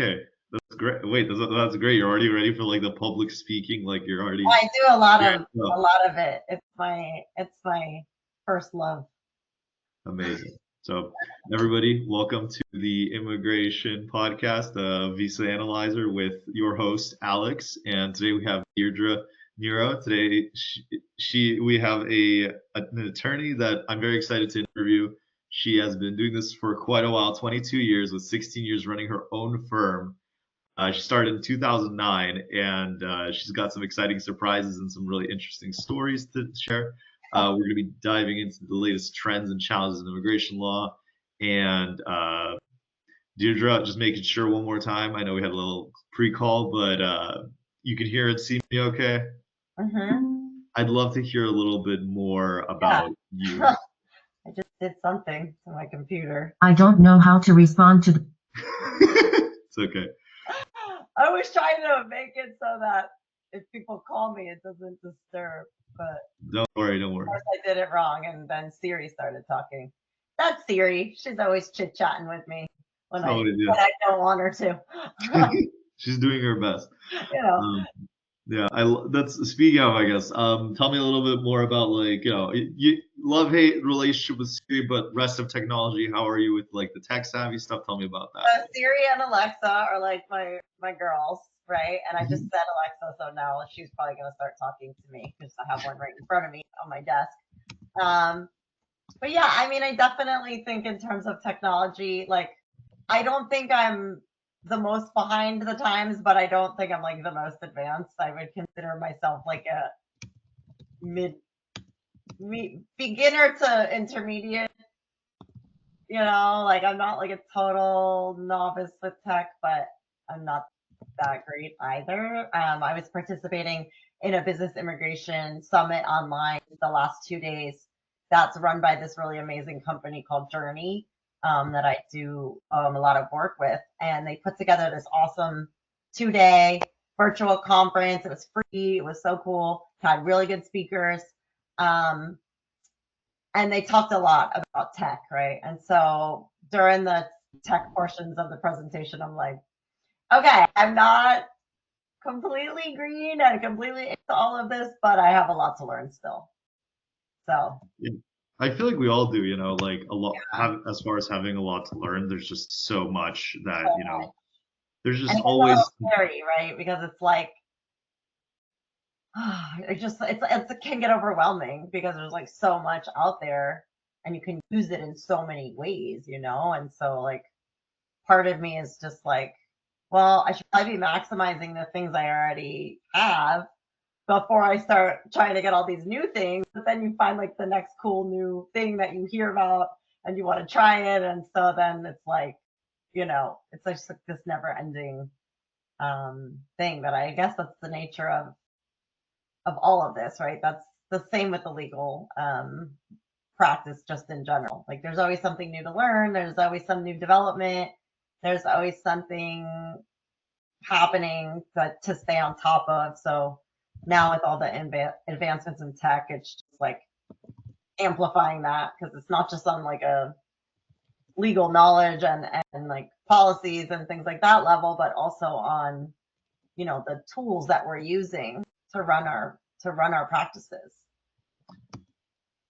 Okay, that's great. Wait, that's great. You're already ready for like the public speaking. Like you're already I do gearing a up. lot of it. It's my first love. Amazing. So, everybody, welcome to the Immigration Podcast, Visa Analyzer, with your host Alex. And today we have Deirdre Nero. Today, we have an attorney that I'm very excited to interview. She has been doing this for quite a while, 22 years, with 16 years running her own firm. She started in 2009, and she's got some exciting surprises and some really interesting stories to share. We're going to be diving into the latest trends and challenges in immigration law. And Deirdre, just making sure one more time. I know we had a little pre-call, but you can hear and see me okay? Mm-hmm. I'd love to hear a little bit more Yeah. about you. I just did something to my computer. I don't know how to respond to the. It's okay. I was trying to make it so that if people call me, it doesn't disturb. But Don't worry, don't of worry. course, I did it wrong, and then Siri started talking. That's Siri. She's always chit chatting with me when Oh, when I don't want her to. yeah. She's doing her best. You know. Yeah, that's speaking of, I guess. Tell me a little bit more about like, you love-hate relationship with Siri, but rest of technology, how are you with like the tech savvy stuff? Tell me about that. Siri and Alexa are like my girls, right? And I just Mhm. said Alexa, so now she's probably gonna start talking to me because I have one right in front of me on my desk. But yeah, I mean, I definitely think in terms of technology, like I don't think I'm the most behind the times, but I don't think I'm like the most advanced. I would consider myself like a mid beginner to intermediate. Like I'm not like a total novice with tech, but I'm not that great either. I was participating in a business immigration summit online the last 2 days that's run by this really amazing company called Journey that I do a lot of work with. And they put together this awesome 2 day virtual conference. It was free. It was so cool. Had really good speakers. Um, and they talked a lot about tech, right? And so during the tech portions of the presentation, I'm like, okay, I'm not completely green and completely into all of this, but I have a lot to learn still. So Yeah. I feel like we all do, like a lot yeah, as far as having a lot to learn, there's just so much that, so much. there's And just it gets a little always. scary, right? Because it's like it can get overwhelming because there's like so much out there and you can use it in so many ways, And so like part of me is just like, well, I should probably be maximizing the things I already have before I start trying to get all these new things. But then you find like the next cool new thing that you hear about and you want to try it. And so then it's like, it's just like this never ending thing that I guess that's the nature of all of this, right? That's the same with the legal practice just in general. Like there's always something new to learn. There's always some new development. There's always something happening to stay on top of. So now with all the advancements in tech, it's just like amplifying that because it's not just on like a legal knowledge and like policies and things like that level, but also on the tools that we're using to run our practices.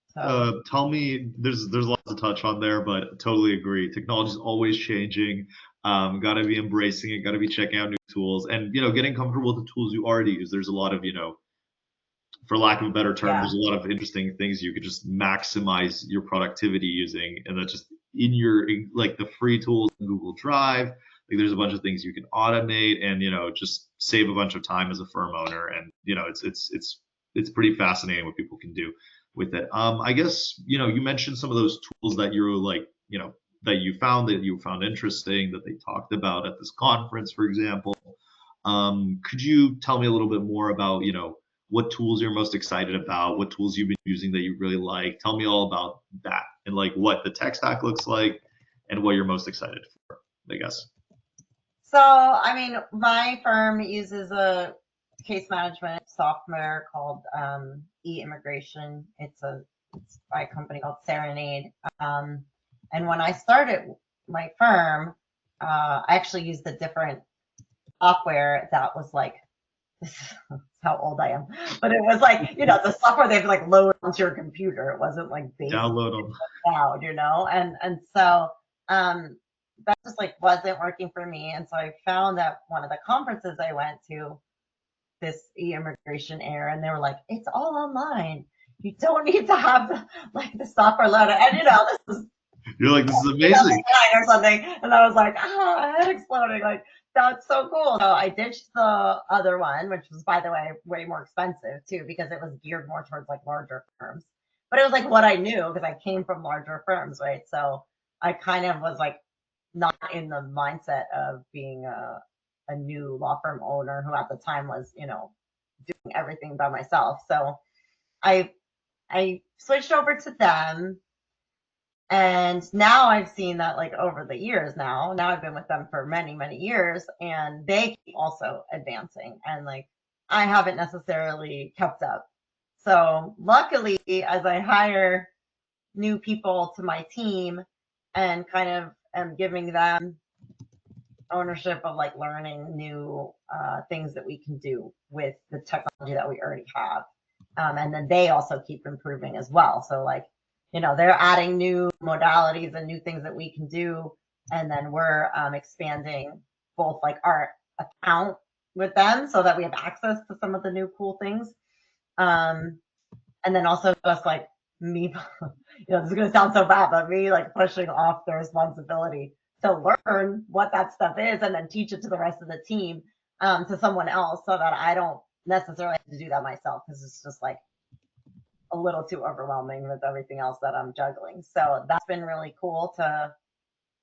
So Tell me, there's lots to touch on there, but totally agree. Technology is always changing. Got to be embracing it. Got to be checking out new tools, and getting comfortable with the tools you already use. There's a lot of for lack of a better term, yeah, there's a lot of interesting things you could just maximize your productivity using, and that's just in your like the free tools in Google Drive. Like there's a bunch of things you can automate, and just save a bunch of time as a firm owner, and it's pretty fascinating what people can do with it. I guess you mentioned some of those tools that you're like that you found interesting that they talked about at this conference, for example. Could you tell me a little bit more about what tools you're most excited about, what tools you've been using that you really like? Tell me all about that and like what the tech stack looks like and what you're most excited for, I guess. so I mean my firm uses a case management software called e-immigration. It's by a company called Serenade. And when I started my firm, I actually used a different software that was like, this is how old I am, but it was like, the software they have to like load onto your computer. It wasn't like based Download them. cloud, and so that just like wasn't working for me. And so I found that one of the conferences I went to, this e-immigration air, and they were like, it's all online. You don't need to have the software loaded. And this is You're like, this is amazing. or something. And I was like, head exploding. Like, that's so cool. So I ditched the other one, which was, by the way, way more expensive too, because it was geared more towards like larger firms. But it was like what I knew because I came from larger firms, right? So I kind of was like not in the mindset of being a new law firm owner who at the time was, doing everything by myself. So I switched over to them. And now I've seen that like over the years now I've been with them for many, many years, and they keep also advancing, and like I haven't necessarily kept up. So luckily, as I hire new people to my team and kind of am giving them ownership of like learning new things that we can do with the technology that we already have. And then they also keep improving as well. So like, they're adding new modalities and new things that we can do. And then we're expanding both like our account with them so that we have access to some of the new cool things. And then also just like me, this is going to sound so bad, but me like pushing off the responsibility to learn what that stuff is and then teach it to the rest of the team, to someone else, so that I don't necessarily have to do that myself, because it's just like a little too overwhelming with everything else that I'm juggling. So that's been really cool to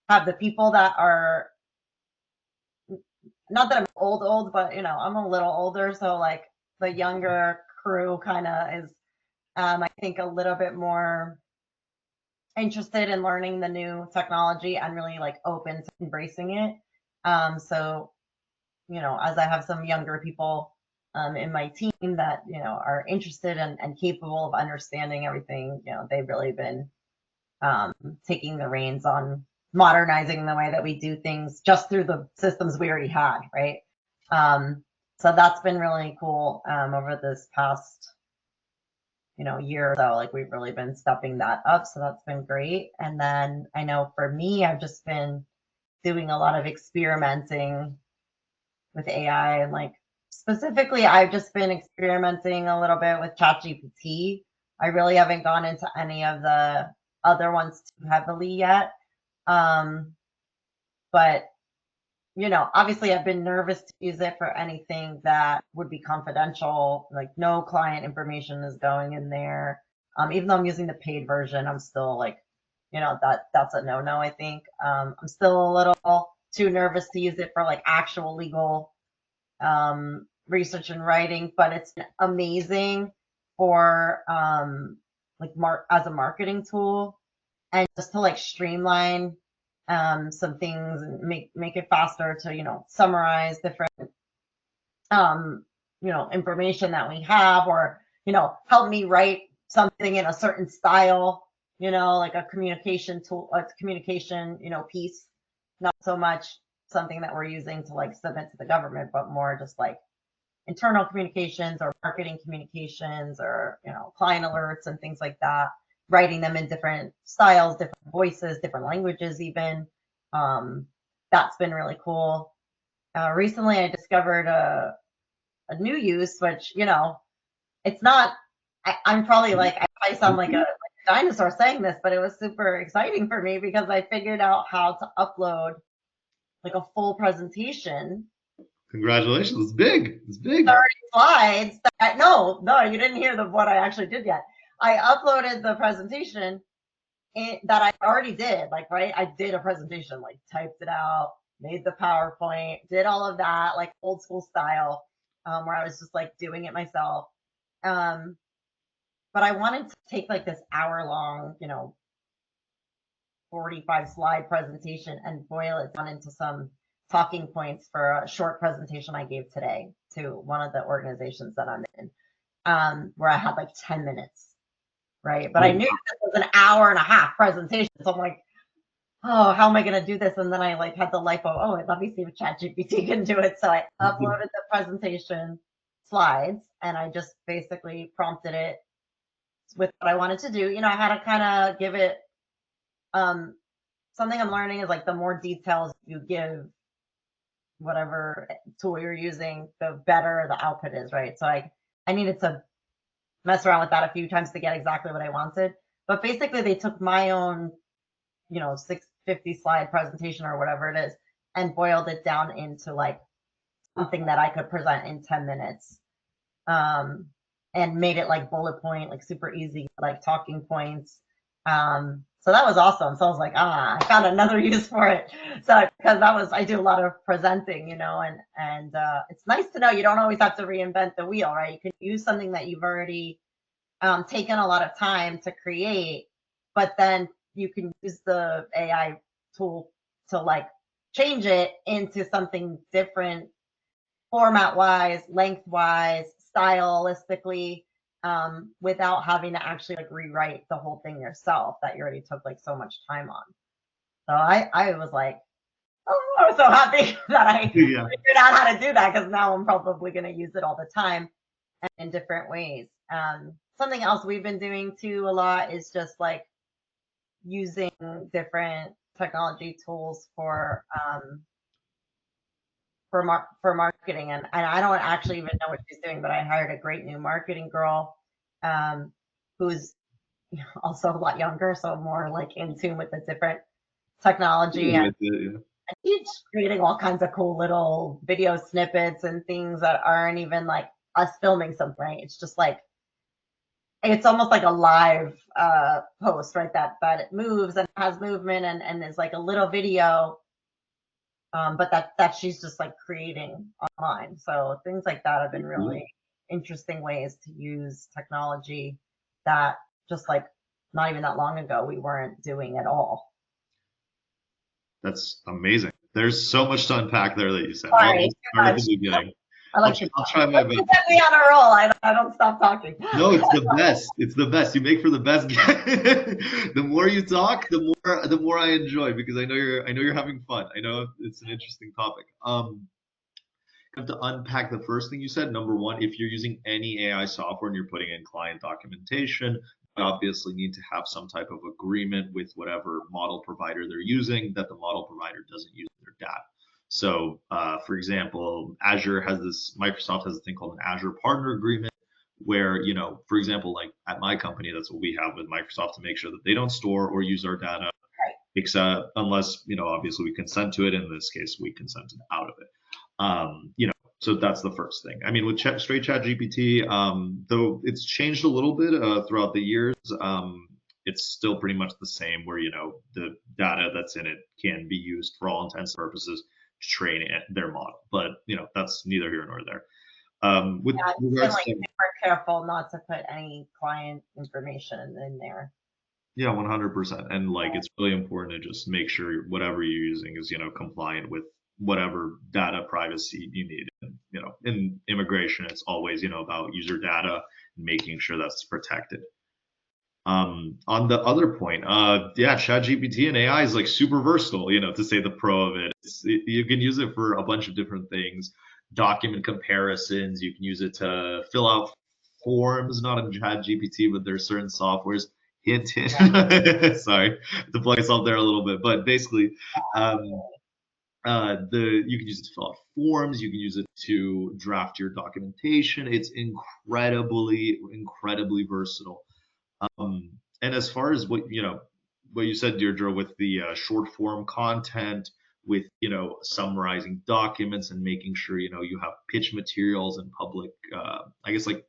have the people that are, not that I'm old, but I'm a little older. So like the younger crew kind of is, I think, a little bit more interested in learning the new technology and really like open to embracing it. So, as I have some younger people in my team that, are interested and capable of understanding everything, they've really been taking the reins on modernizing the way that we do things just through the systems we already had, right? So that's been really cool over this past year or so. Like, we've really been stepping that up, so that's been great. And then I know for me, I've just been doing a lot of experimenting with AI, and like specifically I've just been experimenting a little bit with ChatGPT. I really haven't gone into any of the other ones too heavily yet. But obviously I've been nervous to use it for anything that would be confidential, like no client information is going in there. Even though I'm using the paid version, I'm still like, that's a no-no, I think. I'm still a little too nervous to use it for like actual legal research and writing, but it's amazing for like as a marketing tool, and just to like streamline some things and make it faster to summarize different information that we have, or help me write something in a certain style, like a communication tool, a communication piece, not so much something that we're using to like submit to the government, but more just like internal communications or marketing communications, or client alerts and things like that, writing them in different styles, different voices, different languages even. That's been really cool. Recently I discovered a new use, which it's not, I'm probably like, I sound like a dinosaur saying this, but it was super exciting for me because I figured out how to upload like a full presentation. Congratulations. It's big. It's big. 30 slides. No, you didn't hear what I actually did yet. I uploaded the presentation that I already did. Like, right, I did a presentation, like typed it out, made the PowerPoint, did all of that, like old school style, where I was just like doing it myself. But I wanted to take like this hour-long, 45 slide presentation and boil it down into some talking points for a short presentation I gave today to one of the organizations that I'm in, where I had like 10 minutes, right? But I knew this was an hour and a half presentation. So I'm like, oh, how am I going to do this? And then I like had the light bulb, oh, let me see if ChatGPT can do it. So I uploaded the presentation slides and I just basically prompted it with what I wanted to do. I had to kind of give it something I'm learning is like the more details you give whatever tool you're using, the better the output is, right? So I needed to mess around with that a few times to get exactly what I wanted. But basically they took my own, 650 slide presentation or whatever it is and boiled it down into like something that I could present in 10 minutes. And made it like bullet point, like super easy, like talking points. So that was awesome. So I was like, I found another use for it. So because I do a lot of presenting, and it's nice to know you don't always have to reinvent the wheel, right? You can use something that you've already taken a lot of time to create, but then you can use the AI tool to like change it into something different format wise, length wise, stylistically, without having to actually like rewrite the whole thing yourself that you already took like so much time on. So I was like, oh, I was so happy that I Yeah. figured out how to do that because now I'm probably going to use it all the time and in different ways. Something else we've been doing too a lot is just like using different technology tools for marketing, and I don't actually even know what she's doing, but I hired a great new marketing girl, who's also a lot younger, so more like in tune with the different technology, and she's creating all kinds of cool little video snippets and things that aren't even like us filming something, right? It's just like it's almost like a live post, right? That it moves and has movement and is like a little video, but that she's just like creating online. So things like that have been really interesting ways to use technology that just like not even that long ago we weren't doing at all. That's amazing. There's so much to unpack there that you said. Sorry, I'll start at the beginning. I like I'll try my best. Get me on a roll. I don't stop talking. No, it's the best. It's the best. You make for the best. The more you talk, the more I enjoy because I know you're having fun. I know it's an interesting topic. Have to unpack the first thing you said. Number one, if you're using any AI software and you're putting in client documentation, you obviously need to have some type of agreement with whatever model provider they're using that the model provider doesn't use their data. So, for example, Microsoft has a thing called an Azure Partner Agreement, where, for example, like at my company, that's what we have with Microsoft to make sure that they don't store or use our data, except unless, obviously we consent to it. In this case, we consented out of it. So that's the first thing. I mean, with straight chat GPT, though it's changed a little bit throughout the years, it's still pretty much the same where, the data that's in it can be used for all intents and purposes to train their model. But, that's neither here nor there. With regards like to, super careful not to put any client information in there. yeah, 100%. And like, it's really important to just make sure whatever you're using is, compliant with whatever data privacy you need. And, in immigration, it's always, about user data and making sure that's protected. On the other point, ChatGPT and AI is like super versatile, to say the pro of it. You can use it for a bunch of different things, document comparisons. You can use it to fill out forms, not in ChatGPT, but there's certain softwares. Hint, hint. Sorry to plug us up there a little bit, but basically, you can use it to fill out forms. You can use it to draft your documentation. It's incredibly versatile. And as far as what you said, Deirdre, with the short form content, with summarizing documents and making sure you have pitch materials and public, I guess like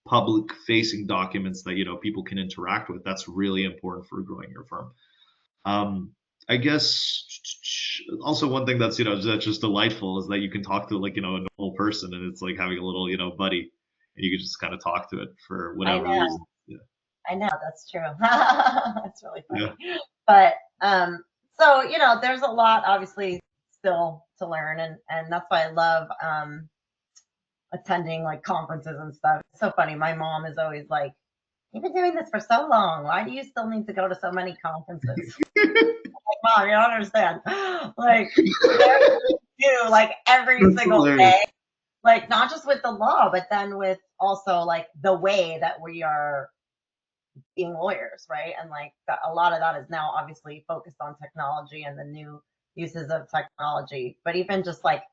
public facing documents that people can interact with. That's really important for growing your firm. I guess also one thing that's that's just delightful is that you can talk to like a normal person, and it's like having a little buddy, and you can just kind of talk to it for whatever reason. Yeah. I know, that's true. That's really funny. Yeah. But so there's a lot obviously still to learn, and that's why I love attending like conferences and stuff. It's so funny. My mom is always like, "You've been doing this for so long. Why do you still need to go to so many conferences?" Like, Mom, you don't understand. Like, there's you like every That's single hilarious. day, like not just with the law, but then with also like the way that we are being lawyers, right? And like a lot of that is now obviously focused on technology and the new uses of technology, but even just like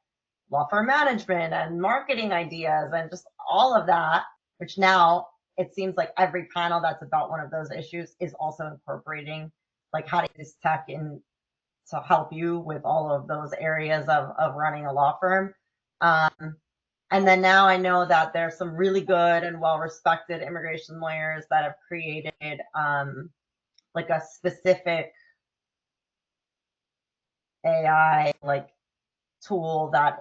law firm management and marketing ideas and just all of that, which now it seems like every panel that's about one of those issues is also incorporating like how to use tech in to help you with all of those areas of running a law firm. Um, and then now I know that there's some really good and well-respected immigration lawyers that have created like a specific AI like tool that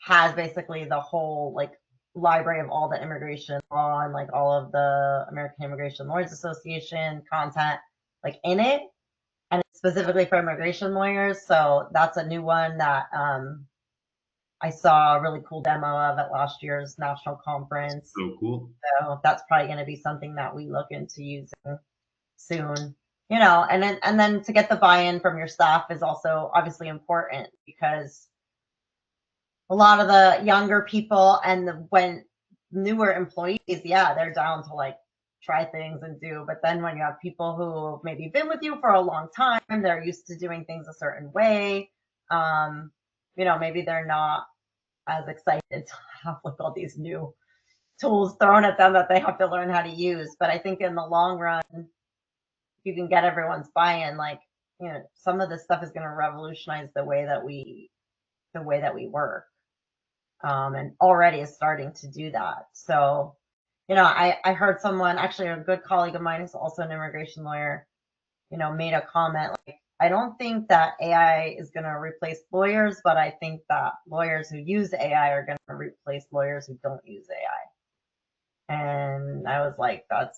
has basically the whole like library of all the immigration law and like all of the American Immigration Lawyers Association content like in it, and it's specifically for immigration lawyers. So that's a new one that I saw a really cool demo of at last year's national conference. So cool. So that's probably going to be something that we look into using soon. You know, and then to get the buy-in from your staff is also obviously important, because a lot of the younger people and when newer employees, yeah, they're down to like try things and do. But then when you have people who maybe been with you for a long time, they're used to doing things a certain way. You know, maybe they're not as excited to have like all these new tools thrown at them that they have to learn how to use. But I think in the long run, if you can get everyone's buy-in, like, you know, some of this stuff is going to revolutionize the way that we work. And already is starting to do that. So, you know, I heard someone, actually a good colleague of mine who's also an immigration lawyer, you know, made a comment like, I don't think that AI is going to replace lawyers, but I think that lawyers who use AI are going to replace lawyers who don't use AI. And I was like, that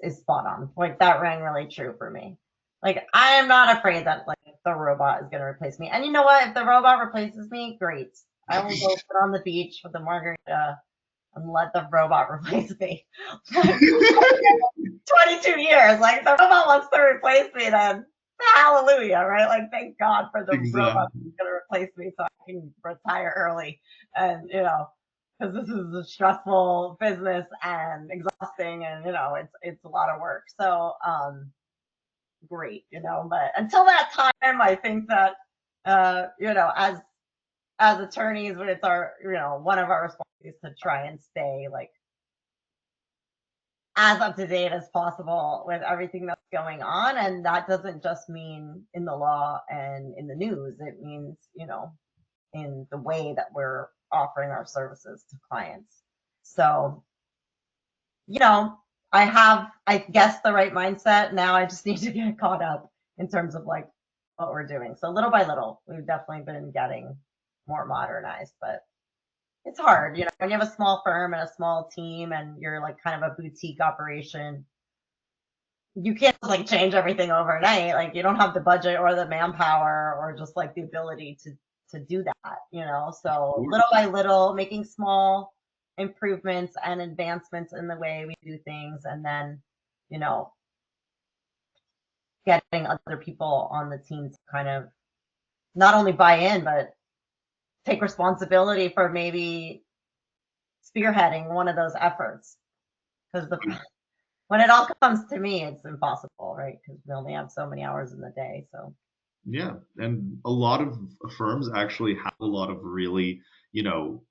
is spot on. Like that rang really true for me. Like I am not afraid that like the robot is going to replace me. And you know what? If the robot replaces me, great. I will go sit on the beach with a margarita and let the robot replace me. Like, 22 years. Like, if the robot wants to replace me, then hallelujah, right? Like, thank God for the robot Exactly. that's going to replace me so I can retire early. And, you know, because this is a stressful business and exhausting, and, you know, it's a lot of work. So, great, you know, but until that time, I think that, you know, as attorneys, it's our, you know, one of our responsibilities to try and stay like as up to date as possible with everything that's going on. And that doesn't just mean in the law and in the news. It means, you know, in the way that we're offering our services to clients. So, you know, I guess, the right mindset. Now I just need to get caught up in terms of like what we're doing. So little by little, we've definitely been getting more modernized, but it's hard, you know, when you have a small firm and a small team and you're like kind of a boutique operation, you can't just like change everything overnight. Like you don't have the budget or the manpower or just like the ability to do that, you know. So little by little, making small improvements and advancements in the way we do things, and then, you know, getting other people on the team to kind of not only buy in but take responsibility for maybe spearheading one of those efforts, because when it all comes to me, it's impossible, right? Because we only have so many hours in the day. So Yeah, and a lot of firms actually have a lot of really, you know,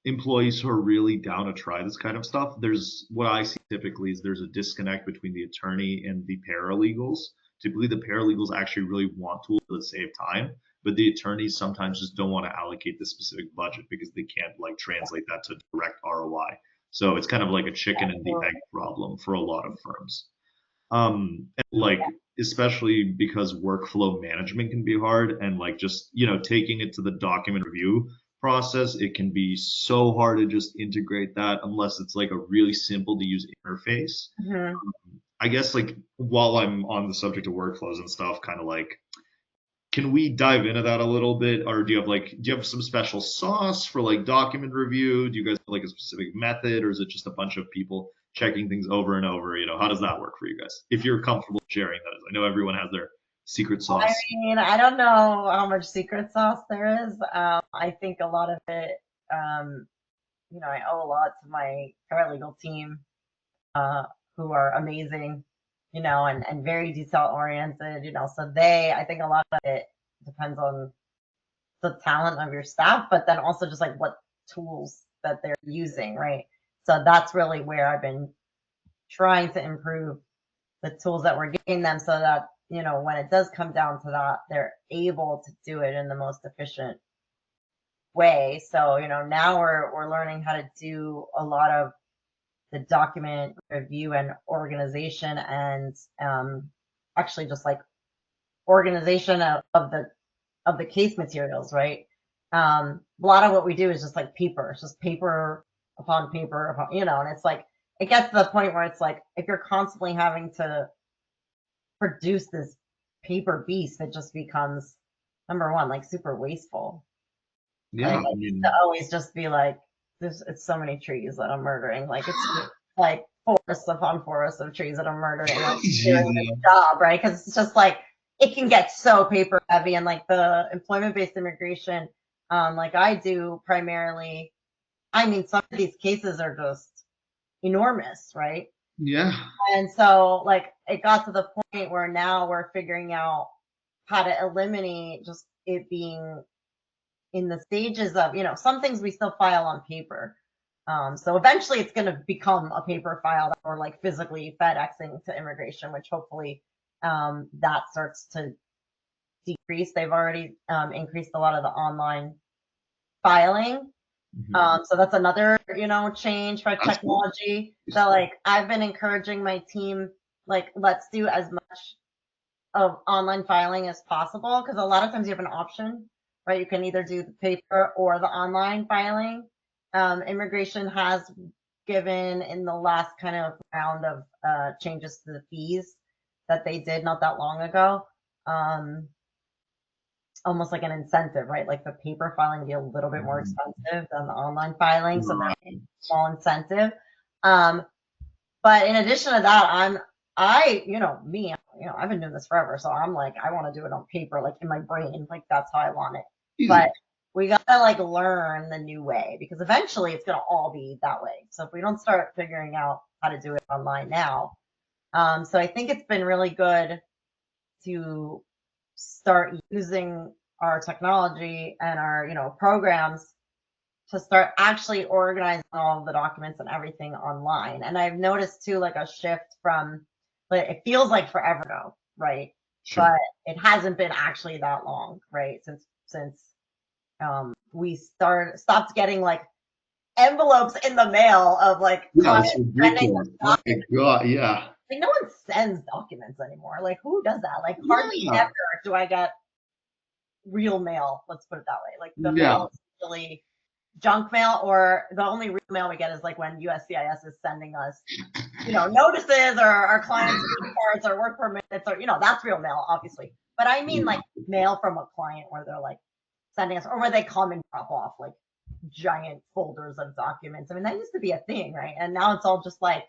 employees who are really down to try this kind of stuff. There's what I see typically is there's a disconnect between the attorney and the paralegals. Typically, the paralegals actually really want tools that save time, but the attorneys sometimes just don't want to allocate the specific budget because they can't like translate that to direct ROI. So it's kind of like a chicken and the egg problem for a lot of firms. And like especially because workflow management can be hard, and like just, you know, taking it to the document review process, it can be so hard to just integrate that unless it's like a really simple to use interface. mhm. I guess like while I'm on the subject of workflows and stuff, kind of like, can we dive into that a little bit? Or do you have some special sauce for like document review? Do you guys have like a specific method, or is it just a bunch of people checking things over and over? How does that work for you guys? If you're comfortable sharing that. I know everyone has their secret sauce. I mean, I don't know how much secret sauce there is. I think a lot of it, I owe a lot to my paralegal team, who are amazing, and very detail oriented, so I think a lot of it depends on the talent of your staff, but then also just like what tools that they're using, right? So that's really where I've been trying to improve the tools that we're giving them so that, when it does come down to that, they're able to do it in the most efficient way. So, now we're learning how to do a lot of the document review and organization and actually just like organization of the case materials, right? A lot of what we do is just like paper. It's just paper upon paper upon, and it's like it gets to the point where it's like if you're constantly having to produce this paper beast, it just becomes number one, like super wasteful. Yeah, Like, to always just be like, it's so many trees that I'm murdering. Like it's like forests upon forests of trees that I'm murdering. Like doing this job, right? Because it's just like it can get so paper heavy, and like the employment-based immigration, like I do primarily. I mean, some of these cases are just enormous, right? Yeah. And so, like, it got to the point where now we're figuring out how to eliminate just it being in the stages of, some things we still file on paper. So eventually it's going to become a paper file that we're like physically FedExing to immigration, which hopefully that starts to decrease. They've already increased a lot of the online filing. So that's another, change for technology. So like I've been encouraging my team, like, let's do as much of online filing as possible, because a lot of times you have an option, right? You can either do the paper or the online filing. Immigration has given in the last kind of round of changes to the fees that they did not that long ago. Almost like an incentive, right? Like the paper filing be a little bit more expensive than the online filing, so there's a small incentive. But in addition to that, I've been doing this forever, so I'm like, I want to do it on paper, like in my brain, like that's how I want it. Easy. But we gotta like learn the new way, because eventually it's gonna all be that way. So if we don't start figuring out how to do it online now, so I think it's been really good to start using our technology and our programs to start actually organizing all of the documents and everything online. And I've noticed too, like a shift from, like, it feels like forever ago, right? Sure. But it hasn't been actually that long, right? Since we stopped getting like envelopes in the mail of like That's ridiculous. Oh my God, yeah. Like no one sends documents anymore. Like who does that? Like hardly ever do I get real mail. Let's put it that way. Like the mail is usually junk mail, or the only real mail we get is like when USCIS is sending us, notices, or our clients' cards or work permits, or that's real mail, obviously. But I mean like mail from a client where they're like sending us, or where they come and drop off like giant folders of documents. I mean, that used to be a thing, right? And now it's all just like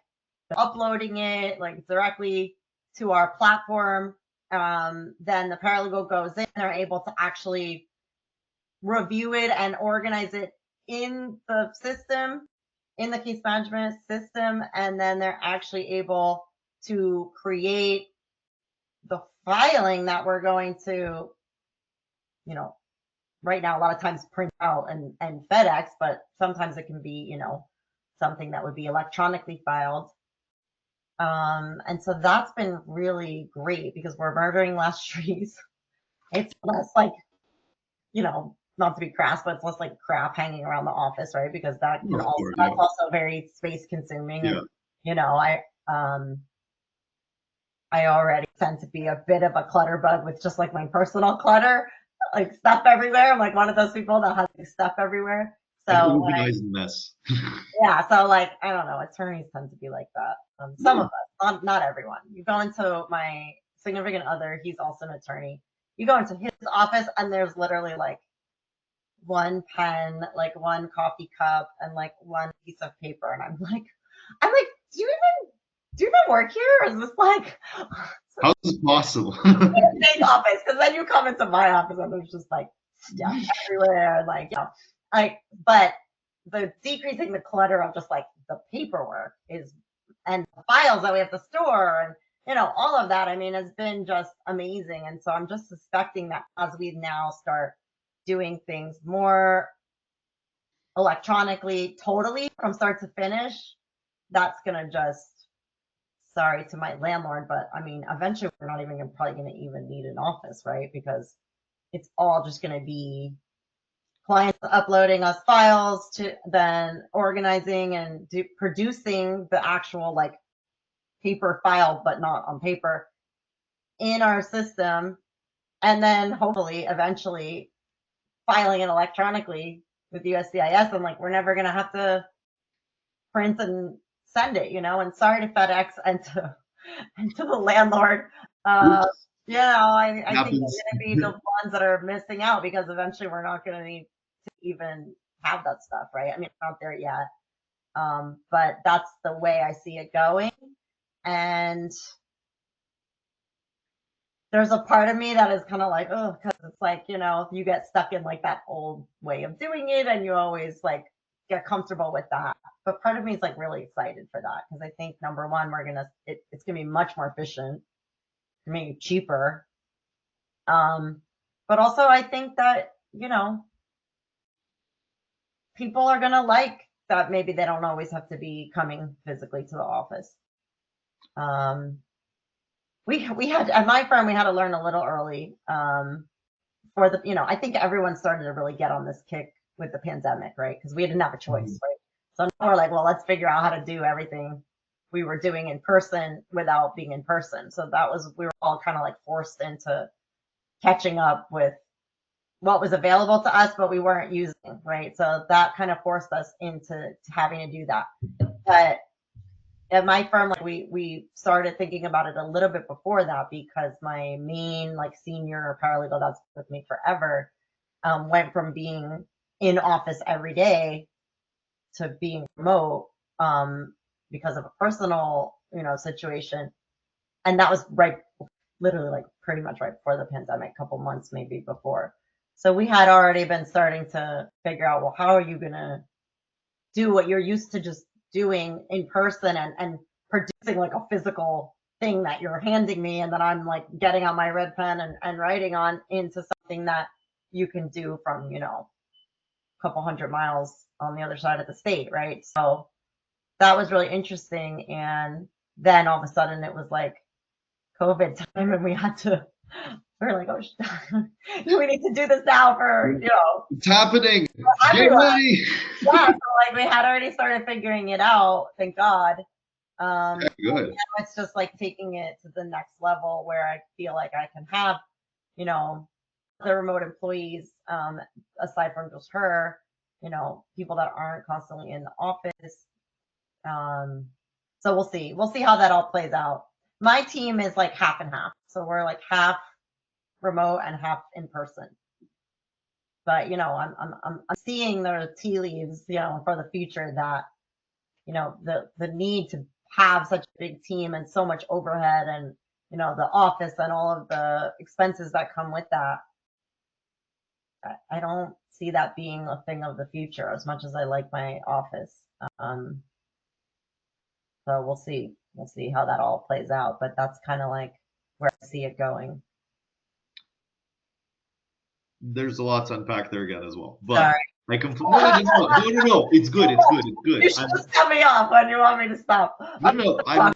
uploading it like directly to our platform. Then the paralegal goes in, they're able to actually review it and organize it in the system, in the case management system, and then they're actually able to create the filing that we're going to, right now a lot of times print out and FedEx, but sometimes it can be, something that would be electronically filed. And so that's been really great because we're murdering less trees. It's less like, not to be crass, but it's less like crap hanging around the office, right? Because that's also very space consuming. Yeah. And, I already tend to be a bit of a clutter bug with just like my personal clutter, like stuff everywhere. I'm like one of those people that has like, stuff everywhere. So organized mess. Yeah, so like I don't know, attorneys tend to be like that. Some of us, not everyone. You go into my significant other, he's also an attorney. You go into his office and there's literally like one pen, like one coffee cup, and like one piece of paper, and I'm like, do you even work here? Or is this like How is this possible? big office? Because then you come into my office and there's just like stuff everywhere, like but the decreasing the clutter of just like the paperwork is and the files that we have to store and all of that, I mean, has been just amazing. And so I'm just suspecting that as we now start doing things more electronically, totally from start to finish, that's gonna just, sorry to my landlord, but I mean, eventually we're not even probably gonna even need an office, right? Because it's all just gonna be clients uploading us files to then organizing and producing the actual like paper file, but not on paper in our system. And then hopefully eventually filing it electronically with USCIS. And like, we're never going to have to print and send it, and sorry to FedEx and to the landlord. I think they're going to be the ones that are missing out because eventually we're not going to need to even have that stuff, right? I mean, it's not there yet. But that's the way I see it going. And there's a part of me that is kind of like, oh, because it's like, you get stuck in like that old way of doing it and you always like get comfortable with that. But part of me is like really excited for that because I think number one, it's gonna be much more efficient, maybe cheaper. But also I think that, people are gonna like that maybe they don't always have to be coming physically to the office. We had at my firm we had to learn a little early for the I think everyone started to really get on this kick with the pandemic, right? Because we didn't have a choice, right? So now we're like, well, let's figure out how to do everything we were doing in person without being in person. So we were all kind of like forced into catching up with what was available to us, but we weren't using, right? So that kind of forced us into having to do that. But at my firm, like we started thinking about it a little bit before that because my main like senior paralegal that's with me forever went from being in office every day to being remote because of a personal situation, and that was literally like pretty much right before the pandemic, a couple months maybe before. So we had already been starting to figure out, well, how are you gonna do what you're used to just doing in person and producing like a physical thing that you're handing me and then I'm like getting on my red pen and writing on into something that you can do from a couple hundred miles on the other side of the state, right? So that was really interesting. And then all of a sudden it was like COVID time and we're like, oh, we need to do this now for it's happening. Get ready. Yeah, so like we had already started figuring it out, thank God. Good. Now it's just like taking it to the next level where I feel like I can have, the remote employees, aside from just her, people that aren't constantly in the office. So we'll see. We'll see how that all plays out. My team is like half and half. So we're like half remote and half in person. But I'm seeing the tea leaves, for the future that, the need to have such a big team and so much overhead and, the office and all of the expenses that come with that. I don't see that being a thing of the future as much as I like my office. So we'll see. We'll see how that all plays out. But that's kind of like where I see it going. There's a lot to unpack there again as well. But Sorry. I completely no. It's good. You should just cut me off when you want me to stop. No. I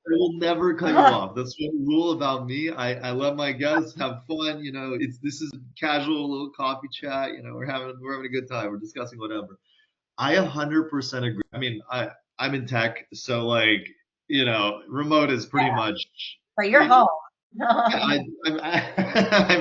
will never cut you off. That's one rule about me. I let my guests have fun. This is casual little coffee chat. We're having a good time. We're discussing whatever. I 100% agree. I mean, I'm in tech, so like remote is pretty much. But you're home. I'm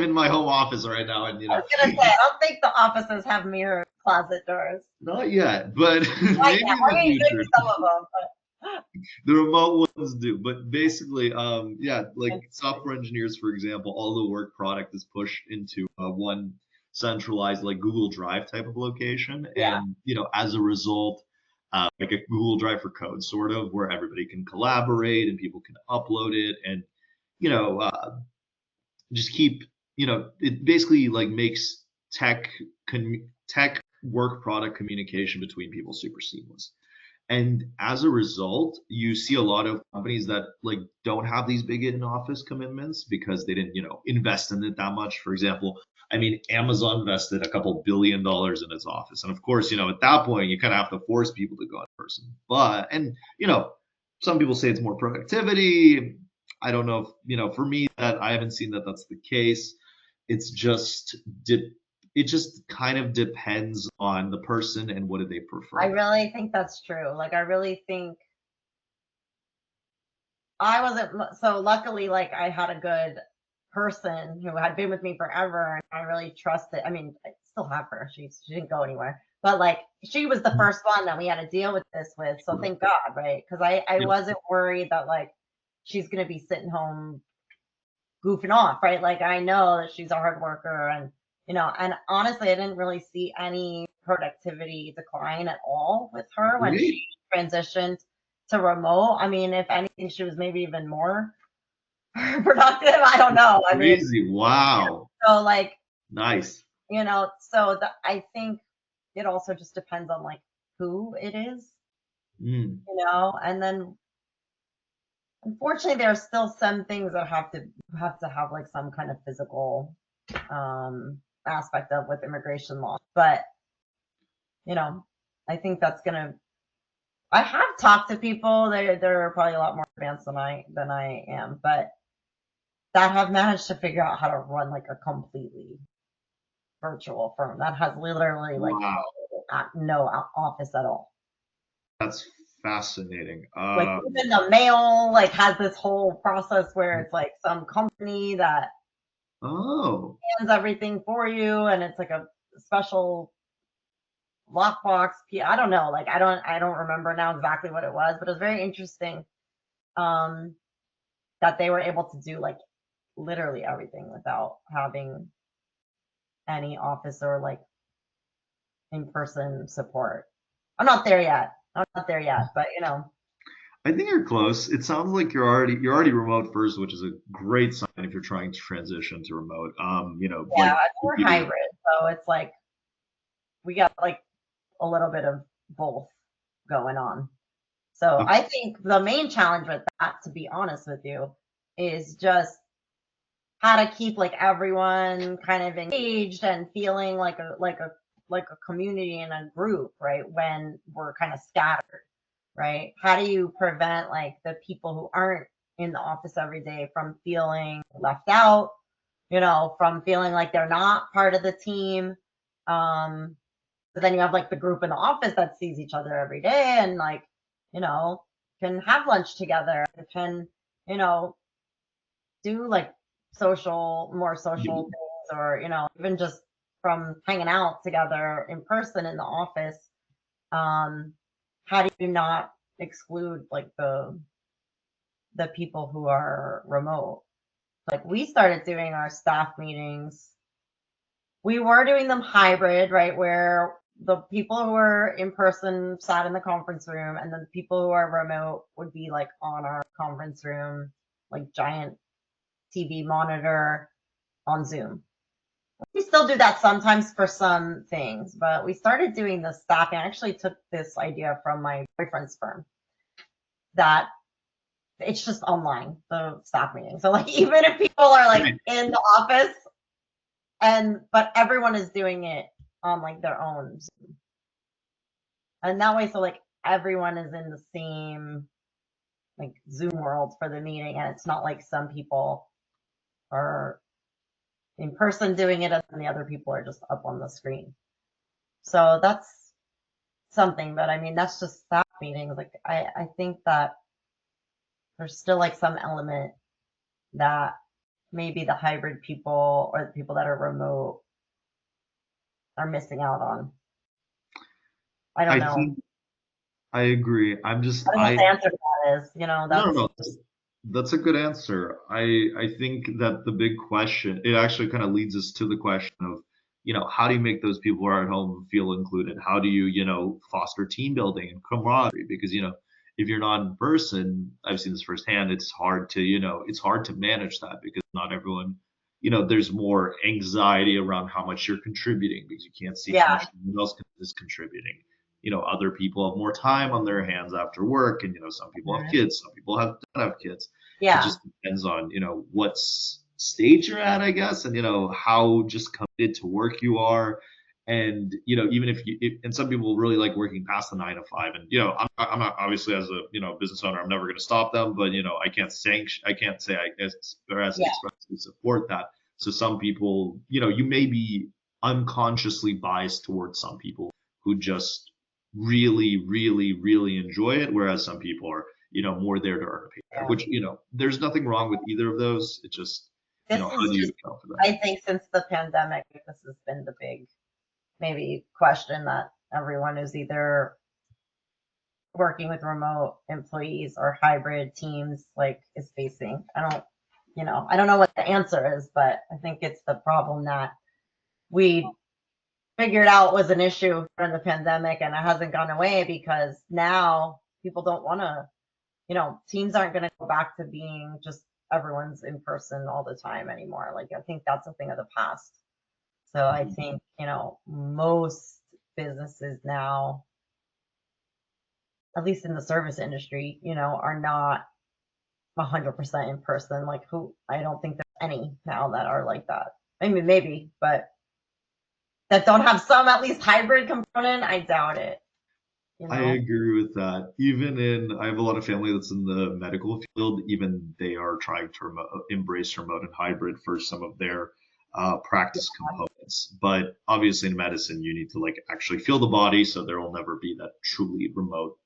in my home office right now, and I was gonna say I don't think the offices have mirror closet doors. Not yet, but maybe in the future. Some of them, but the remote ones do. But basically, like software engineers, for example, all the work product is pushed into one centralized like Google Drive type of location, and as a result, like a Google Drive for code, sort of, where everybody can collaborate and people can upload it, and you know, just keep, it basically like makes tech work product communication between people super seamless. And as a result, you see a lot of companies that like don't have these big in-office commitments because they didn't, invest in it that much. For example, I mean, Amazon invested a couple $1 billion in its office. And of course, at that point, you kind of have to force people to go in person. Some people say it's more productivity. I don't know if, for me, that I haven't seen that that's the case. It's just, it just kind of depends on the person and what do they prefer. I really think that's true. Like, I really think I wasn't so luckily, like, I had a good person who had been with me forever, and I really trusted. I mean, I still have her. She didn't go anywhere, but like, she was the first one that we had to deal with this with. So thank God, right? Because I wasn't worried that like she's gonna be sitting home goofing off, right? Like, I know that she's a hard worker, and and honestly, I didn't really see any productivity decline at all with her when she transitioned to remote. I mean, if anything, she was maybe even more productive. I don't know. I mean, Crazy. Wow. so like, Nice. so I think it also just depends on like who it is, and then unfortunately there are still some things that have to have like some kind of physical aspect of with immigration law. But I think that's gonna I have talked to people, they're probably a lot more advanced than I am, but that have managed to figure out how to run like a completely virtual firm that has literally like Wow. no office at all. That's fascinating. Like, even the mail like has this whole process where it's like some company that hands everything for you, and it's like a special lockbox. I don't know. Like, I don't remember now exactly what it was, but it was very interesting that they were able to do like literally everything without having any office or like in-person support. I'm not there yet, but I think you're close. It sounds like you're already remote first, which is a great sign if you're trying to transition to remote. yeah, we're hybrid, so it's like we got like a little bit of both going on. So Okay. I think the main challenge with that, to be honest with you, is just how to keep like everyone kind of engaged and feeling like a community and a group, right? When we're kind of scattered, right? How do you prevent like the people who aren't in the office every day from feeling left out, from feeling like they're not part of the team? But then you have like the group in the office that sees each other every day and like, can have lunch together and can, do like more social things, or, even just from hanging out together in person in the office. How do you not exclude like the people who are remote? Like, we started doing our staff meetings. We were doing them hybrid, right? Where the people who are in person sat in the conference room, and then the people who are remote would be like on our conference room, like giant TV monitor on Zoom. We still do that sometimes for some things, but we started doing the staffing. I actually took this idea from my boyfriend's firm, that it's just online, the staff meeting. So like, even if people are like in the office, but everyone is doing it on like their own Zoom. And that way, so like everyone is in the same like Zoom world for the meeting, and it's not like some people are in person doing it and the other people are just up on the screen. So that's something, but I mean, that's just staff meetings. Like, I think that there's still like some element that maybe the hybrid people or the people that are remote are missing out on. I don't know. I agree. I don't know what the answer to that is. No. That's a good answer. I think that the big question, it actually kind of leads us to the question of, how do you make those people who are at home feel included? How do you, foster team building and camaraderie? Because, if you're not in person, I've seen this firsthand, it's hard to manage that because not everyone, there's more anxiety around how much you're contributing because you can't see how Yeah, much someone else is contributing. Other people have more time on their hands after work, and some people have mhm, kids, some people don't have kids. It yeah, just depends on what stage you're at, I guess, and how just committed to work you are. And even and some people really like working past the 9 to 5, and I'm not, obviously, as a business owner, I'm never going to stop them, but I can't say I guess or yeah, expressly support that. So some people, you may be unconsciously biased towards some people who just really, really, really enjoy it, whereas some people are, more there to earn a paycheck, yeah. which, there's nothing wrong with either of those. It's just, This how is do you just, account for that? I think since the pandemic, this has been the big maybe question that everyone who's either working with remote employees or hybrid teams like is facing. I don't know what the answer is, but I think it's the problem that we figured out was an issue during the pandemic and it hasn't gone away because now people don't want to, teams aren't going to go back to being just everyone's in person all the time anymore. Like, I think that's a thing of the past. So I Mhm. think, most businesses now, at least in the service industry, are not 100% in person. Like, I don't think there's any now that are like that. I mean, maybe, but that don't have some at least hybrid component. I doubt it. You I know? agree with that. I have a lot of family that's in the medical field. Even they are trying to embrace remote and hybrid for some of their practice components. But obviously, in medicine, you need to like actually feel the body, so there will never be that truly remote.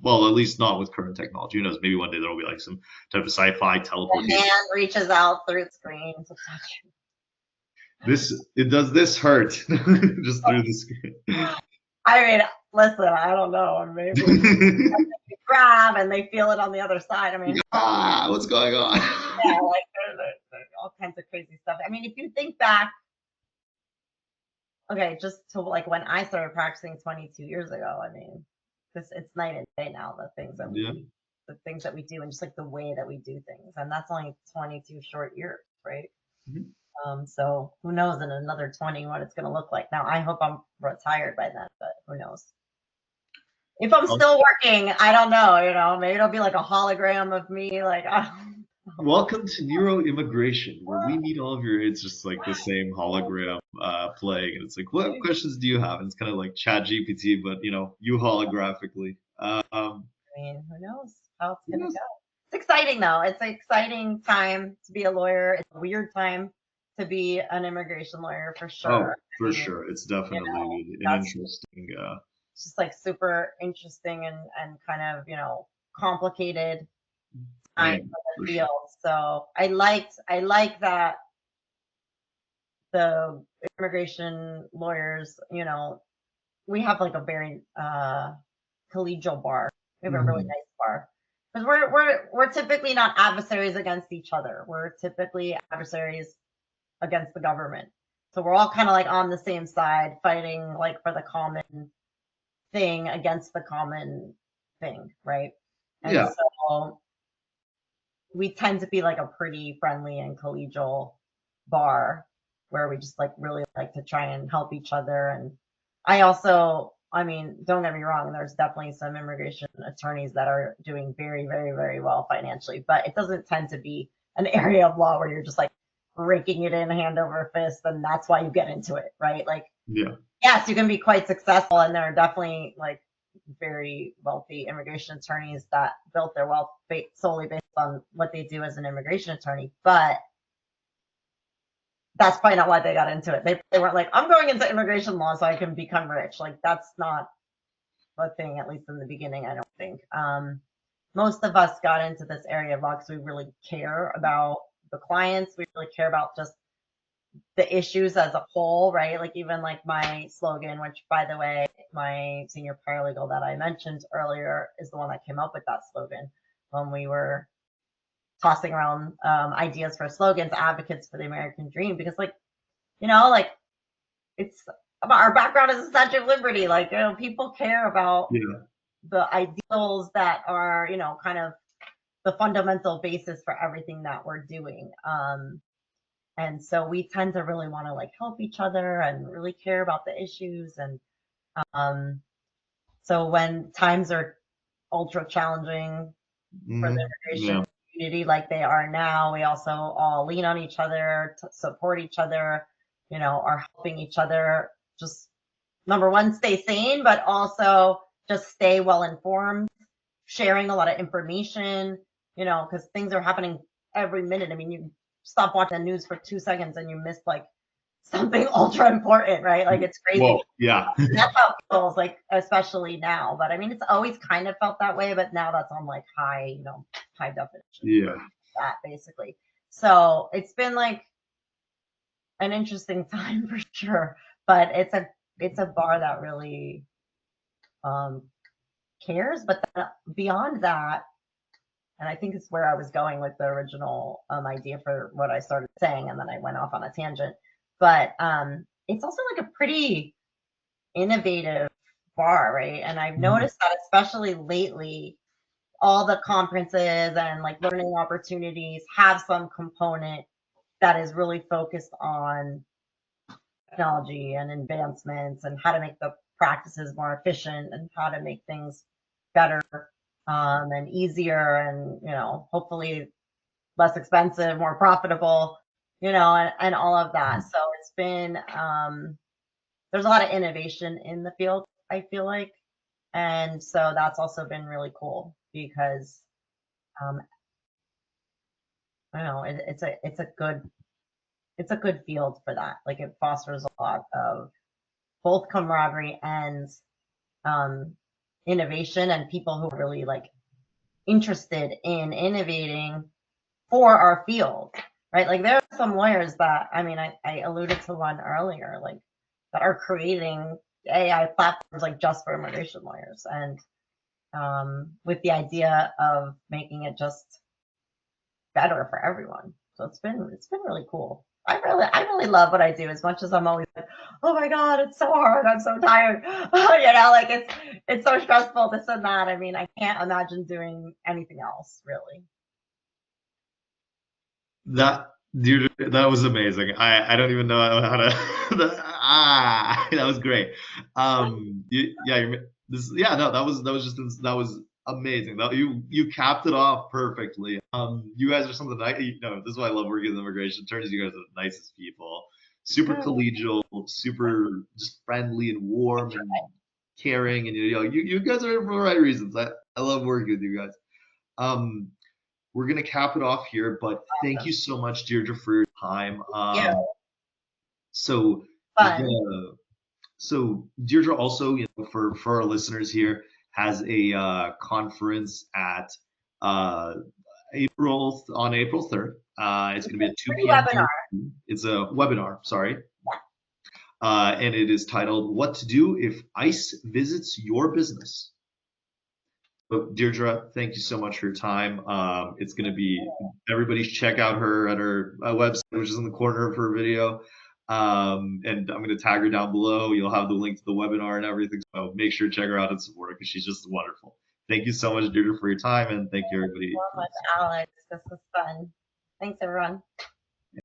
Well, at least not with current technology. Who knows? Maybe one day there will be like some type of sci-fi The teleportation. hand reaches out through the screen to touch It does this hurt just through the screen. I mean, listen, I don't know. Maybe you grab and they feel it on the other side. I mean, What's going on? yeah, like there's all kinds of crazy stuff. I mean, if you think back, okay, just to like when I started practicing 22 years ago, I mean, it's night and day now, Yeah. the things that we do and just like the way that we do things. And that's only 22 short years, right? Mhm. So who knows in another 20 what it's going to look like. Now, I hope I'm retired by then, but who knows? If I'm still working, I don't know, maybe it'll be like a hologram of me, like, Welcome to Nero Immigration, where we meet all of your. It's just like the same hologram playing, and it's like, what questions do you have? And it's kind of like Chat GPT, but you holographically. I mean, who knows how it's going to Yes. go. It's exciting though. It's an exciting time to be a lawyer. It's a weird time to be an immigration lawyer for sure. Oh, I for mean, sure, it's definitely an that's interesting. just like super interesting and kind of, complicated time Thing, for for the sure. field. So I like that the immigration lawyers, we have like a very collegial bar. We have a really Mhm. nice bar because we're typically not adversaries against each other. We're typically adversaries against the government. So we're all kind of like on the same side, fighting like for the common thing against the common thing, right? And Yeah. so we tend to be like a pretty friendly and collegial bar where we just like really like to try and help each other. And I mean, don't get me wrong, there's definitely some immigration attorneys that are doing very, very, very well financially, but it doesn't tend to be an area of law where you're just like raking it in hand over fist, and that's why you get into it, right? Like, Yeah. yes, you can be quite successful, and there are definitely like very wealthy immigration attorneys that built their wealth solely based on what they do as an immigration attorney. But that's probably not why they got into it. They weren't like, I'm going into immigration law so I can become rich. Like, that's not a thing, at least in the beginning, I don't think. Most of us got into this area of law because we really care about the clients. We really care about just the issues as a whole, right? Like even like my slogan, which by the way, my senior paralegal that I mentioned earlier is the one that came up with that slogan when we were tossing around ideas for slogans, advocates for the American dream, because like, like it's our background is the Statue of Liberty. Like, people care about Yeah. the ideals that are, kind of the fundamental basis for everything that we're doing. And so we tend to really want to like help each other and really care about the issues. And um, so when times are ultra challenging for the immigration Yeah. community like they are now, we also all lean on each other to support each other, are helping each other just number one, stay sane, but also just stay well informed, sharing a lot of information, because things are happening every minute. I mean, you stop watching the news for 2 seconds and you miss like something ultra important, right? Like, it's crazy. Well, yeah. That's how it feels, like, especially now. But I mean, it's always kind of felt that way, but now that's on like high definition. Yeah. That basically. So it's been like an interesting time for sure, but it's a bar that really cares. But then beyond that, and I think it's where I was going with the original idea for what I started saying, and then I went off on a tangent. But it's also like a pretty innovative bar, right? And I've noticed that especially lately, all the conferences and like learning opportunities have some component that is really focused on technology and advancements and how to make the practices more efficient and how to make things better and easier and hopefully less expensive, more profitable, and all of that. So it's been there's a lot of innovation in the field, I feel like, and so that's also been really cool because I don't know, it's a good field for that. Like, it fosters a lot of both camaraderie and innovation, and people who are really like interested in innovating for our field, right? Like, there are some lawyers that, I mean, I alluded to one earlier, like, that are creating AI platforms like just for immigration lawyers, and with the idea of making it just better for everyone. So it's been really cool. I really love what I do, as much as I'm always like, oh my God, it's so hard. I'm so tired. Like, it's so stressful, this and that. I mean, I can't imagine doing anything else, really. Deirdre, that was amazing. I don't even know how to. That was great. No, that was amazing. You capped it off perfectly. You guys are some of the this is why I love working with immigration. Turns you guys are the nicest people, super collegial, super just friendly and warm and caring, and you guys are here for the right reasons. I love working with you guys. We're gonna cap it off here, but thank you so much, Deirdre, for your time. So Fun. so Deirdre also, for our listeners here, has a conference at April 3rd. It's gonna be at 2 p.m. Webinar. It's a webinar, sorry. And it is titled "What to Do If ICE Visits Your Business." So, Deirdre, thank you so much for your time. It's going to be, everybody check out her at her website, which is in the corner of her video. And I'm going to tag her down below. You'll have the link to the webinar and everything. So make sure to check her out and support her, because she's just wonderful. Thank you so much, Deirdre, for your time. And thank you, everybody. Thank you so much, Alex. This was fun. Thanks, everyone.